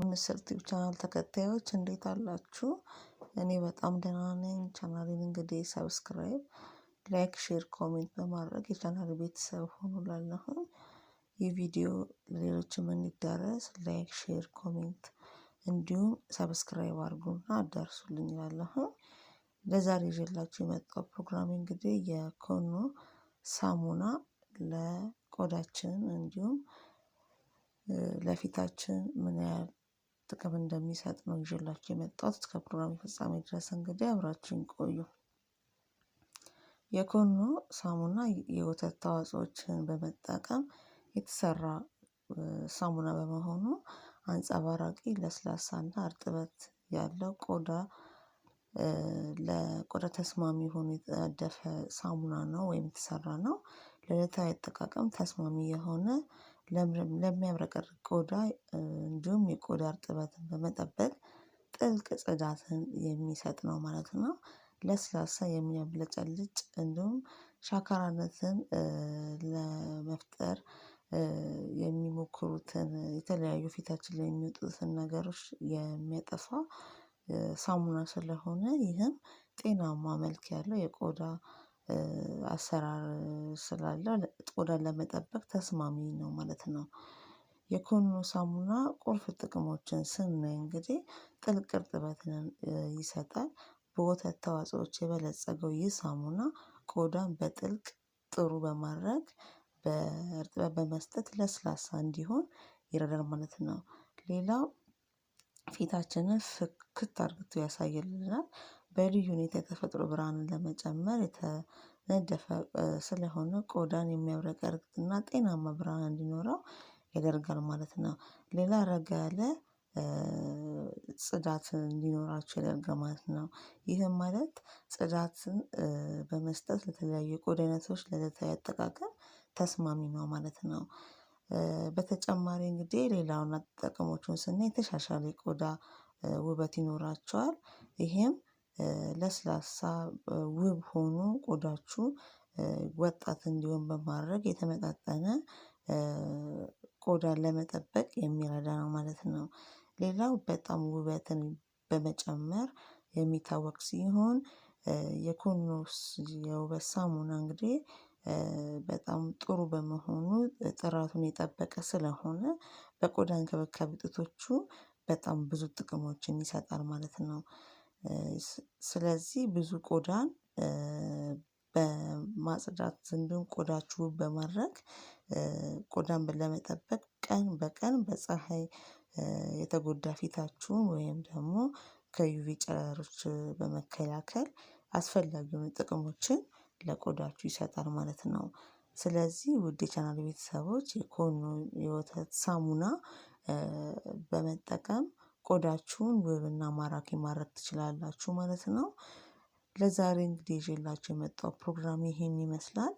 ምስር ቲዩብ ቻናል ተከታዮች እንዴት አላችሁ? እኔ በጣም ደህና ነኝ። ቻናሌን እንግዲህ ሰብስክራይብ፣ ላይክ፣ ሼር፣ ኮሜንት በማድረግ የቻናል ቤተሰብ ሆኑ እላለሁ። ይህ ቪዲዮ ለሌሎችም እንዲዳረስ ላይክ፣ ሼር፣ ኮሜንት እንዲሁም ሰብስክራይብ አድርጉና አዳርሱልኝ እላለሁ። ለዛሬ ይዤላችሁ የመጣው ፕሮግራም እንግዲህ የኮኖ ሳሙና ለቆዳችን እንዲሁም ለፊታችን ምን ያህል ጥቅም እንደሚሰጥ ነው ይዤላችሁ የመጣሁት። እስከ ፕሮግራም ፍጻሜ ድረስ እንግዲህ አብራችሁን ቆዩ። የኮኖ ሳሙና የወተት ተዋጽኦችን በመጠቀም የተሰራ ሳሙና በመሆኑ አንጸባራቂ፣ ለስላሳና እርጥበት ያለው ለቆዳ ተስማሚ ሆኖ የተነደፈ ሳሙና ነው ወይም የተሰራ ነው። ለዕለታዊ አጠቃቀም ተስማሚ የሆነ ለሚያብረቀርቅ ቆዳ እንዲሁም የቆዳ እርጥበትን በመጠበቅ ጥልቅ ጽዳትን የሚሰጥ ነው ማለት ነው። ለስላሳ የሚያብለጨልጭ እንዲሁም ሻካራነትን ለመፍጠር የሚሞክሩትን የተለያዩ ፊታችን ላይ የሚወጡትን ነገሮች የሚያጠፋ ሳሙና ስለሆነ ይህም ጤናማ መልክ ያለው የቆዳ አሰራር ስላለው ቆዳን ለመጠበቅ ተስማሚ ነው ማለት ነው። የኮኖ ሳሙና ቁልፍ ጥቅሞችን ስናይ እንግዲህ ጥልቅ እርጥበትን ይሰጣል። በወተት ተዋጽኦዎች የበለጸገው ይህ ሳሙና ቆዳን በጥልቅ ጥሩ በማድረግ በእርጥበት በመስጠት ለስላሳ እንዲሆን ይረዳል ማለት ነው። ሌላው ፊታችንን ፍክት አድርጎ ያሳይልናል። በልዩ ሁኔታ የተፈጥሮ ብርሃንን ለመጨመር የተነደፈ ስለሆነ ቆዳን የሚያብረቀርቅና ጤናማ ብርሃን እንዲኖረው ያደርጋል ማለት ነው። ሌላ ረጋ ያለ ጽዳት እንዲኖራቸው ያደርጋል ማለት ነው። ይህም ማለት ጽዳትን በመስጠት ለተለያዩ የቆዳ አይነቶች ለዕለታዊ አጠቃቀም ተስማሚ ነው ማለት ነው። በተጨማሪ እንግዲህ ሌላውን ጥቅሞቹን ስናይ የተሻሻለ የቆዳ ውበት ይኖራቸዋል። ይሄም ለስላሳ ውብ ሆኖ ቆዳችሁ ወጣት እንዲሆን በማድረግ የተመጣጠነ ቆዳን ለመጠበቅ የሚረዳ ነው ማለት ነው። ሌላው በጣም ውበትን በመጨመር የሚታወቅ ሲሆን የኮኖስ የውበት ሳሙና እንግዲህ በጣም ጥሩ በመሆኑ ጥራቱን የጠበቀ ስለሆነ በቆዳ እንክብካቤ ውጤቶቹ በጣም ብዙ ጥቅሞችን ይሰጣል ማለት ነው። ስለዚህ ብዙ ቆዳን በማጽዳት እንዲሁም ቆዳችሁ በማድረግ ቆዳን ለመጠበቅ ቀን በቀን በፀሀይ የተጎዳ ፊታችሁን ወይም ደግሞ ከዩቪ ጨረሮች በመከላከል አስፈላጊውን ጥቅሞችን ለቆዳችሁ ይሰጣል ማለት ነው። ስለዚህ ውድ የቻናል ቤተሰቦች የኮኖ የወተት ሳሙና በመጠቀም ቆዳችሁን ውብና ማራኪ ማድረግ ትችላላችሁ ማለት ነው። ለዛሬ እንግዲህ ይዤላችሁ የመጣው ፕሮግራም ይሄን ይመስላል።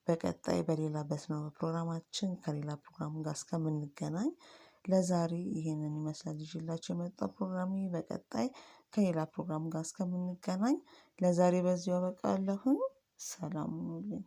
በቀጣይ በሌላ በስነው ፕሮግራማችን ከሌላ ፕሮግራም ጋር እስከምንገናኝ ለዛሬ ይሄንን ይመስላል ይዤላችሁ የመጣው ፕሮግራም። በቀጣይ ከሌላ ፕሮግራም ጋር እስከምንገናኝ ለዛሬ በዚሁ አበቃለሁኝ። ሰላም ሁኑልኝ።